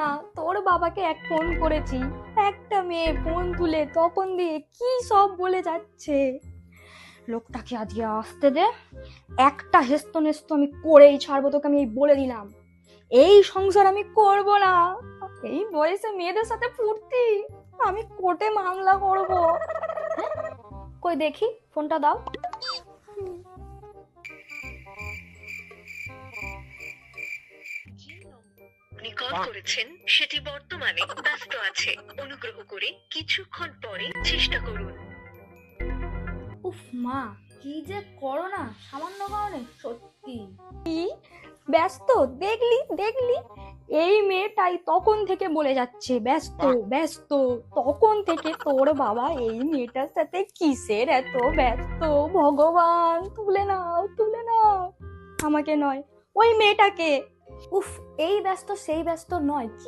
না, তোর বাবাকে এক ফোন করেছি, একটা মেয়ে ফোন তুলে তখন দিয়ে কি সব বলে যাচ্ছে। লোকটাকে আজকে আসতে দে, একটা হেস্ত নেস্ত আমি করেই ছাড়বো, তোকে আমি এই বলে দিলাম। এই সংসার আমি করব না। এই বয়সে মেয়েদের সাথে ফুর্তি, আমি কোর্টে মামলা করব। হ্যাঁ, কই দেখি ফোনটা দাও। আপনি কল করেছেন সেটি বর্তমানে ব্যস্ত আছে। অনুগ্রহ করে কিছুক্ষণ পরে চেষ্টা করুন। উফ মা, কি যে করো না সামান্য কারণে, সত্যি। কি ব্যস্ত? দেখলি দেখলি, এই মেয়েটাই তখন থেকে বলে যাচ্ছে ব্যস্ত ব্যস্ত। তখন থেকে তোর বাবা এই মেয়েটার সাথে কিসের এত ব্যস্ত? ভগবান, তুলে নাও তুলে নাও, আমাকে নয় ওই মেয়েটাকে। উফ, এই ব্যস্ত সেই ব্যস্ত নয়,